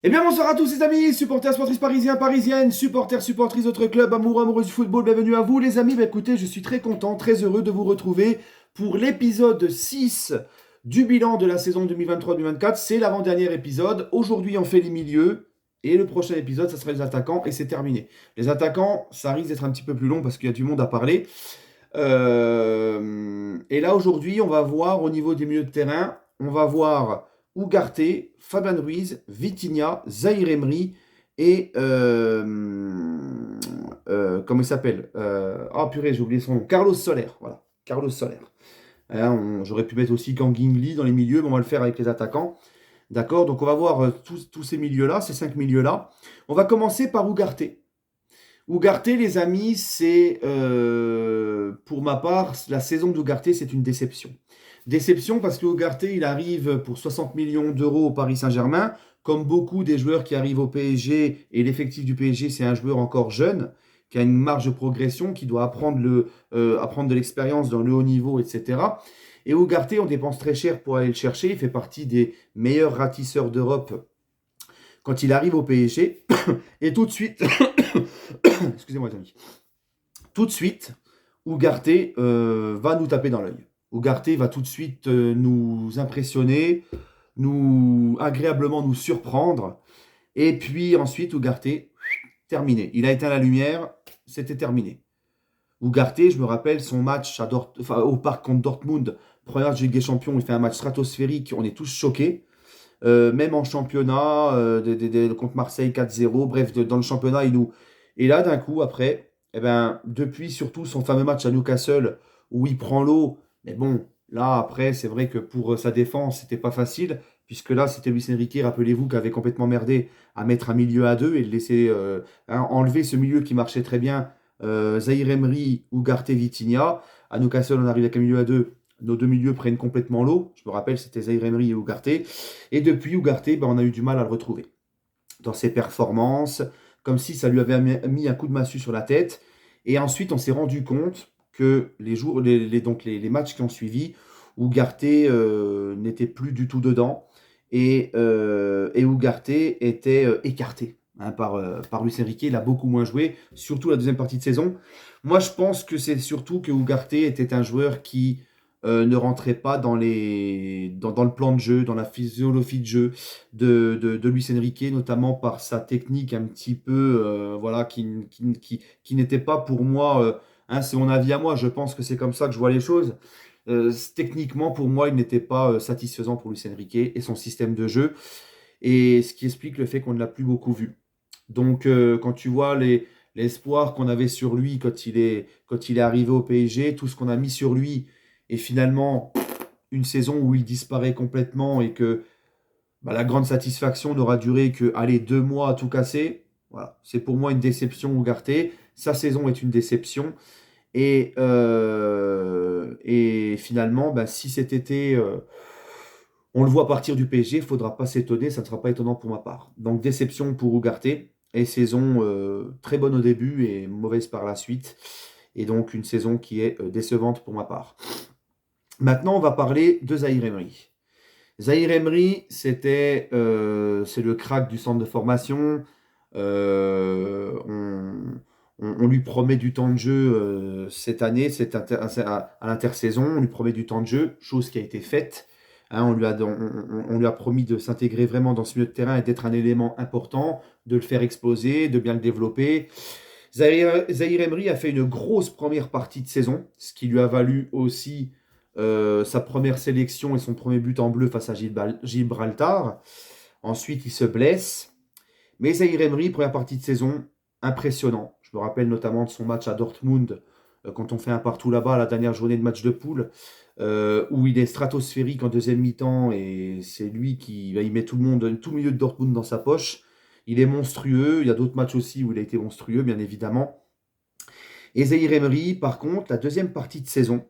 Eh bien, bonsoir à tous les amis, supporters, sportrices parisiens, parisiennes, supporters, supportrices d'autres clubs, amoureux, amoureux du football, bienvenue à vous les amis. Bah, écoutez, je suis très content, très heureux de vous retrouver pour l'épisode 6 du bilan de la saison 2023-2024. C'est l'avant-dernier épisode. Aujourd'hui, on fait les milieux et le prochain épisode, ça sera les attaquants et c'est terminé. Les attaquants, ça risque d'être un petit peu plus long parce qu'il y a du monde à parler. Et là, aujourd'hui, on va voir au niveau des milieux de terrain, on va voir Ugarte, Fabian Ruiz, Vitinha, Zahir Emery et comment il s'appelle purée, j'ai oublié son nom. Carlos Soler. Voilà, Carlos Soler. J'aurais pu mettre aussi Kangin Lee dans les milieux, mais on va le faire avec les attaquants. D'accord. Donc on va voir tous ces milieux-là, ces 5 milieux-là. On va commencer par Ugarte. Ugarte, les amis, c'est pour ma part, la saison d'Ugarte, c'est une déception. Déception parce que Ugarte, il arrive pour 60 millions d'euros au Paris Saint-Germain. Comme beaucoup des joueurs qui arrivent au PSG, et l'effectif du PSG, c'est un joueur encore jeune, qui a une marge de progression, qui doit apprendre de l'expérience dans le haut niveau, etc. Et Ugarte, on dépense très cher pour aller le chercher. Il fait partie des meilleurs ratisseurs d'Europe quand il arrive au PSG. Et tout de suite, excusez-moi, Tony. Tout de suite, Ugarte va nous taper dans l'œil. Ugarte va tout de suite nous impressionner, agréablement nous surprendre. Et puis ensuite, Ugarte, terminé. Il a éteint la lumière, c'était terminé. Ugarte, je me rappelle son match au parc contre Dortmund, première Ligue des Champions, il fait un match stratosphérique, on est tous choqués. Même en championnat, contre Marseille 4-0, bref, dans le championnat, il nous. Et là, d'un coup, après, eh ben, depuis surtout son fameux match à Newcastle, où il prend l'eau, mais bon, là, après, c'est vrai que pour sa défense, c'était pas facile, puisque là, c'était Luis Enrique, rappelez-vous, qui avait complètement merdé à mettre un milieu à deux et le laisser enlever ce milieu qui marchait très bien, Zahir Emery ou Ugarte Vitinha. À Newcastle, on arrive avec un milieu à deux. Nos deux milieux prennent complètement l'eau. Je me rappelle, c'était Zahir Emery et Ugarte. Et depuis Ugarte, ben, on a eu du mal à le retrouver dans ses performances, comme si ça lui avait mis un coup de massue sur la tête. Et ensuite, on s'est rendu compte que les matchs qui ont suivi, Ugarte n'était plus du tout dedans et Ugarte était écarté par Luis Enrique. Il a beaucoup moins joué, surtout la deuxième partie de saison. Moi, je pense que c'est surtout que Ugarte était un joueur qui ne rentrait pas dans le plan de jeu, dans la physiologie de jeu de Luis Enrique, notamment par sa technique un petit peu, voilà, qui n'était pas pour moi, c'est mon avis à moi, je pense que c'est comme ça que je vois les choses. Techniquement, pour moi, il n'était pas satisfaisant pour Luis Enrique et son système de jeu, et ce qui explique le fait qu'on ne l'a plus beaucoup vu. Donc, quand tu vois l'espoir qu'on avait sur lui quand il est arrivé au PSG, tout ce qu'on a mis sur lui, et finalement, une saison où il disparaît complètement et que bah, la grande satisfaction n'aura duré que, allez, 2 mois à tout casser. Voilà. C'est pour moi une déception, Ugarte. Sa saison est une déception. Et finalement, bah, si cet été, on le voit partir du PSG, il ne faudra pas s'étonner, ça ne sera pas étonnant pour ma part. Donc déception pour Ugarte, et saison très bonne au début et mauvaise par la suite. Et donc une saison qui est décevante pour ma part. Maintenant, on va parler de Zahir Emery. Zahir Emery, c'est le crack du centre de formation. On lui promet du temps de jeu cette année, à l'intersaison. On lui promet du temps de jeu, chose qui a été faite. On lui a promis de s'intégrer vraiment dans ce milieu de terrain et d'être un élément important, de le faire exploser, de bien le développer. Zahir Emery a fait une grosse première partie de saison, ce qui lui a valu aussi sa première sélection et son premier but en bleu face à Gibraltar. Ensuite, il se blesse. Mais Zahir Emery, première partie de saison, impressionnant. Je me rappelle notamment de son match à Dortmund, quand on fait un partout là-bas, à la dernière journée de match de poule, où il est stratosphérique en deuxième mi-temps et c'est lui qui il met tout le milieu de Dortmund dans sa poche. Il est monstrueux. Il y a d'autres matchs aussi où il a été monstrueux, bien évidemment. Et Zahir Emery, par contre, la deuxième partie de saison,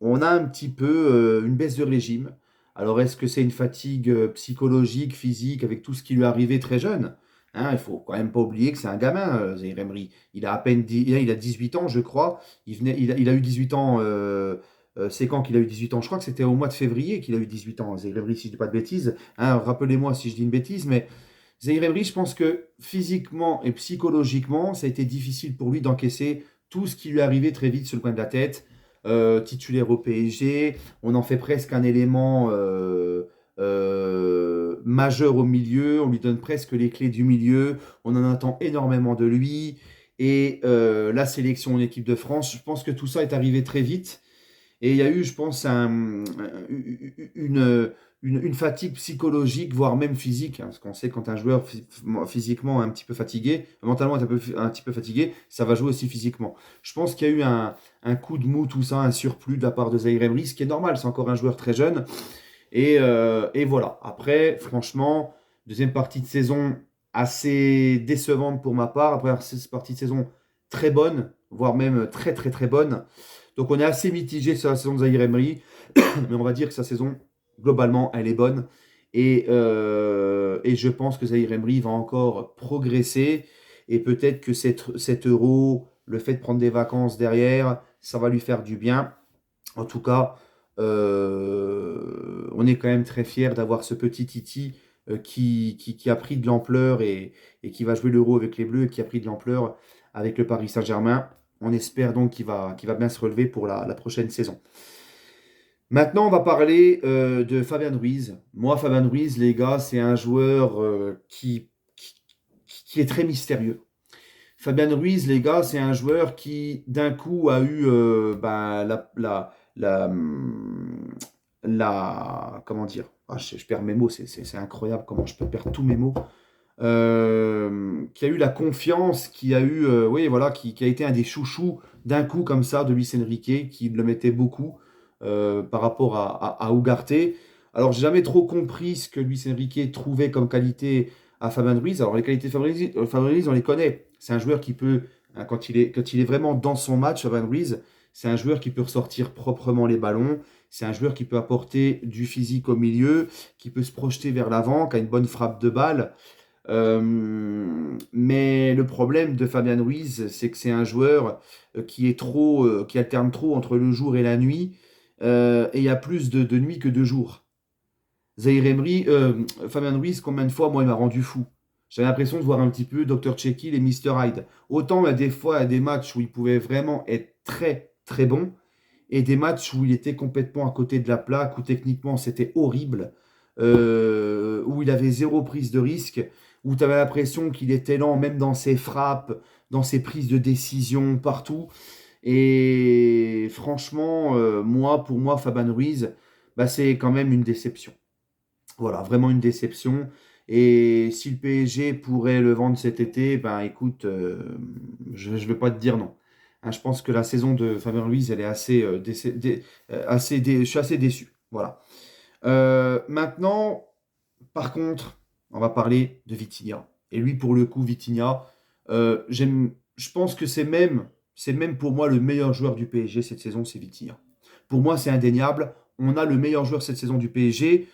on a un petit peu une baisse de régime. Alors, est-ce que c'est une fatigue psychologique, physique, avec tout ce qui lui est arrivé très jeune? Il faut quand même pas oublier que c'est un gamin, Zahir Emery. Il a à peine il a 18 ans, je crois. Il a eu 18 ans. C'est quand qu'il a eu 18 ans? Je crois que c'était au mois de février qu'il a eu 18 ans, Zahir Emery, si je dis pas de bêtises. Rappelez-moi si je dis une bêtise, mais Zaïre Emery, je pense que physiquement et psychologiquement, ça a été difficile pour lui d'encaisser tout ce qui lui arrivait très vite sur le coin de la tête. Titulaire au PSG, on en fait presque un élément majeur au milieu, on lui donne presque les clés du milieu, on en attend énormément de lui. Et la sélection en équipe de France, je pense que tout ça est arrivé très vite. Et il y a eu, je pense, une fatigue psychologique, voire même physique, hein, parce qu'on sait quand un joueur physiquement est un petit peu fatigué, mentalement est un petit peu fatigué, ça va jouer aussi physiquement. Je pense qu'il y a eu un coup de mou, tout ça, un surplus de la part de Zaïre Emery, ce qui est normal, c'est encore un joueur très jeune. Et voilà. Après, franchement, deuxième partie de saison assez décevante pour ma part. Après, cette partie de saison très bonne, voire même très très très bonne. Donc on est assez mitigé sur la saison de Zaïre Emery, mais on va dire que sa saison, globalement, elle est bonne. Et je pense que Zaïre Emery va encore progresser. Et peut-être que cet euro, le fait de prendre des vacances derrière, ça va lui faire du bien. En tout cas, on est quand même très fiers d'avoir ce petit Titi qui a pris de l'ampleur et qui va jouer l'Euro avec les Bleus et qui a pris de l'ampleur avec le Paris Saint-Germain. On espère donc qu'il va bien se relever pour la prochaine saison. Maintenant, on va parler de Fabien Ruiz. Moi, Fabien Ruiz, les gars, c'est un joueur qui est très mystérieux. Fabien Ruiz, les gars, c'est un joueur qui, d'un coup, a eu la, comment dire, je perds mes mots, c'est incroyable comment je peux perdre tous mes mots. Qui a eu la confiance, qui a eu, oui, voilà, qui a été un des chouchous d'un coup comme ça de Luis Enrique, qui le mettait beaucoup par rapport à Ugarte. Alors, j'ai jamais trop compris ce que Luis Enrique trouvait comme qualité à Fabien Ruiz. Alors, les qualités de Fabien Ruiz, on les connaît. C'est un joueur qui peut, hein, quand il est vraiment dans son match, Fabien Ruiz, c'est un joueur qui peut ressortir proprement les ballons. C'est un joueur qui peut apporter du physique au milieu, qui peut se projeter vers l'avant, qui a une bonne frappe de balle. Mais le problème de Fabien Ruiz, c'est que c'est un joueur qui alterne trop entre le jour et la nuit, et il y a plus de nuit que de jour. Zaïre Emery, Fabien Ruiz, combien de fois, moi, il m'a rendu fou. J'avais l'impression de voir un petit peu Dr. Jekyll et Mr. Hyde. Autant, il y a des fois, il y a des matchs où il pouvait vraiment être très, très bon, et des matchs où il était complètement à côté de la plaque, où techniquement c'était horrible, où il avait zéro prise de risque, où tu avais l'impression qu'il était lent même dans ses frappes, dans ses prises de décision, partout. Et franchement, pour moi, Fabien Ruiz, bah, c'est quand même une déception. Voilà, vraiment une déception. Et si le PSG pourrait le vendre cet été, ben écoute, je ne vais pas te dire non. Hein, je pense que la saison de Fabien Ruiz, elle est assez, je suis assez déçu. Voilà. Maintenant, par contre, on va parler de Vitinha. Et lui, pour le coup, Vitinha, je pense que c'est même pour moi le meilleur joueur du PSG cette saison, c'est Vitinha. Pour moi, c'est indéniable. On a le meilleur joueur cette saison du PSG,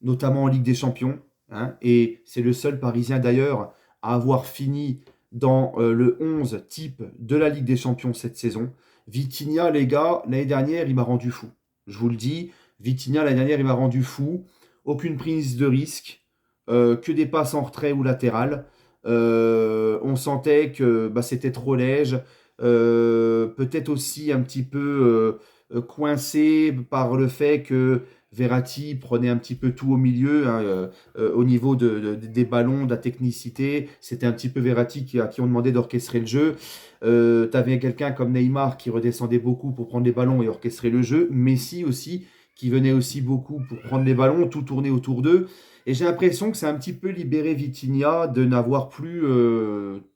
notamment en Ligue des Champions, hein, et c'est le seul Parisien d'ailleurs à avoir fini dans le 11 type de la Ligue des Champions cette saison. Vitinha, les gars, l'année dernière, il m'a rendu fou. Je vous le dis, Vitinha, l'année dernière, il m'a rendu fou. Aucune prise de risque, que des passes en retrait ou latérales. On sentait que bah, c'était trop léger. Peut-être aussi un petit peu coincé par le fait que Verratti prenait un petit peu tout au milieu, hein, au niveau des ballons, de la technicité. C'était un petit peu Verratti à qui on demandait d'orchestrer le jeu. Tu avais quelqu'un comme Neymar qui redescendait beaucoup pour prendre les ballons et orchestrer le jeu. Messi aussi, qui venait aussi beaucoup pour prendre les ballons, tout tourner autour d'eux. Et j'ai l'impression que c'est un petit peu libéré Vitinha de n'avoir plus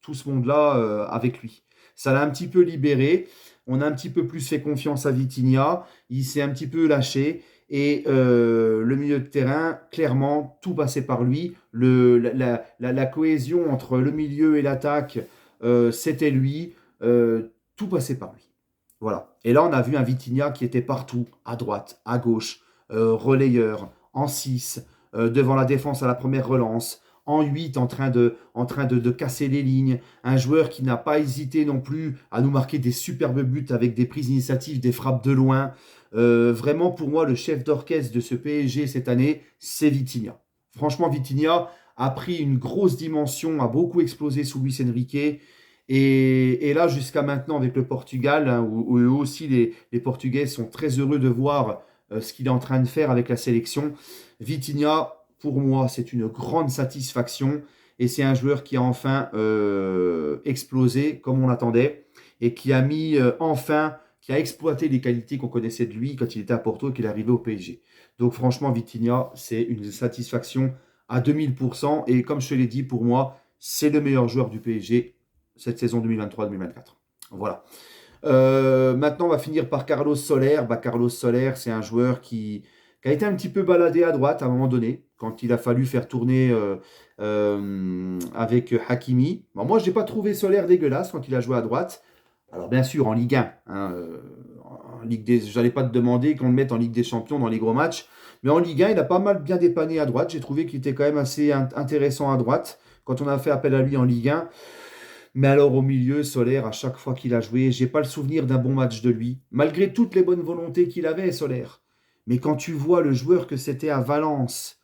tout ce monde-là avec lui. Ça l'a un petit peu libéré. On a un petit peu plus fait confiance à Vitinha. Il s'est un petit peu lâché. Et le milieu de terrain, clairement, tout passait par lui. La cohésion entre le milieu et l'attaque, c'était lui. Tout passait par lui. Voilà. Et là, on a vu un Vitinha qui était partout, à droite, à gauche, relayeur, en 6, devant la défense à la première relance, en 8, en train de casser les lignes. Un joueur qui n'a pas hésité non plus à nous marquer des superbes buts avec des prises d'initiative, des frappes de loin. Vraiment, pour moi, le chef d'orchestre de ce PSG cette année, c'est Vitinha. Franchement, Vitinha, a pris une grosse dimension, a beaucoup explosé sous Luis Enrique. Et là, jusqu'à maintenant, avec le Portugal, hein, où eux aussi, les Portugais sont très heureux de voir ce qu'il est en train de faire avec la sélection. Vitinha, pour moi, c'est une grande satisfaction. Et c'est un joueur qui a enfin explosé comme on l'attendait et qui a mis enfin, qui a exploité les qualités qu'on connaissait de lui quand il était à Porto et qu'il est arrivé au PSG. Donc franchement, Vitinha, c'est une satisfaction à 2000%. Et comme je te l'ai dit, pour moi, c'est le meilleur joueur du PSG cette saison 2023-2024. Voilà. Maintenant, on va finir par Carlos Soler. Carlos Soler, c'est un joueur qui a été un petit peu baladé à droite à un moment donné, quand il a fallu faire tourner avec Hakimi. Bon, moi, je n'ai pas trouvé Soler dégueulasse quand il a joué à droite. Alors, bien sûr, en Ligue 1. Hein, en Ligue des, je n'allais pas te demander qu'on le mette en Ligue des Champions dans les gros matchs. Mais en Ligue 1, il a pas mal bien dépanné à droite. J'ai trouvé qu'il était quand même assez intéressant à droite quand on a fait appel à lui en Ligue 1. Mais alors au milieu, Soler, à chaque fois qu'il a joué, j'ai pas le souvenir d'un bon match de lui, malgré toutes les bonnes volontés qu'il avait, Soler. Mais quand tu vois le joueur que c'était à Valence,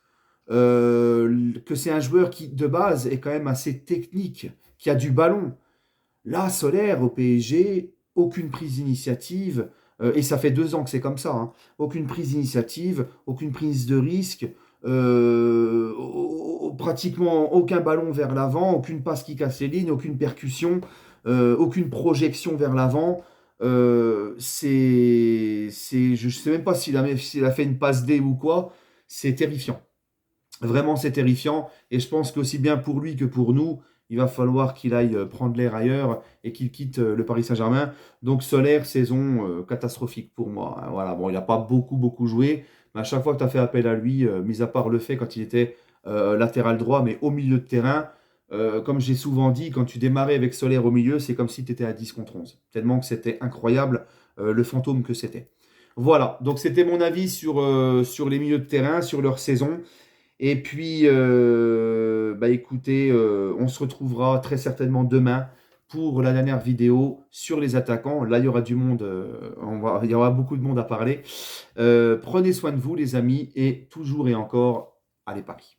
que c'est un joueur qui, de base, est quand même assez technique, qui a du ballon. Là, Soler, au PSG, aucune prise d'initiative, et ça fait 2 ans que c'est comme ça, hein. Aucune prise d'initiative, aucune prise de risque, pratiquement aucun ballon vers l'avant, aucune passe qui casse les lignes, aucune percussion, aucune projection vers l'avant. Je ne sais même pas s'il a fait une passe D ou quoi. C'est terrifiant. Vraiment, c'est terrifiant. Et je pense qu'aussi bien pour lui que pour nous, il va falloir qu'il aille prendre l'air ailleurs et qu'il quitte le Paris Saint-Germain. Donc, Solaire, saison catastrophique pour moi, hein. Voilà, bon, il n'a pas beaucoup joué. Mais à chaque fois que tu as fait appel à lui, mis à part le fait quand il était latéral droit, mais au milieu de terrain, comme j'ai souvent dit, quand tu démarrais avec Solaire au milieu, c'est comme si tu étais à 10 contre 11. Tellement que c'était incroyable le fantôme que c'était. Voilà, donc c'était mon avis sur les milieux de terrain, sur leur saison. Et puis, écoutez, on se retrouvera très certainement demain pour la dernière vidéo sur les attaquants. Là, il y aura du monde, il y aura beaucoup de monde à parler. Prenez soin de vous, les amis, et toujours et encore, allez Paris.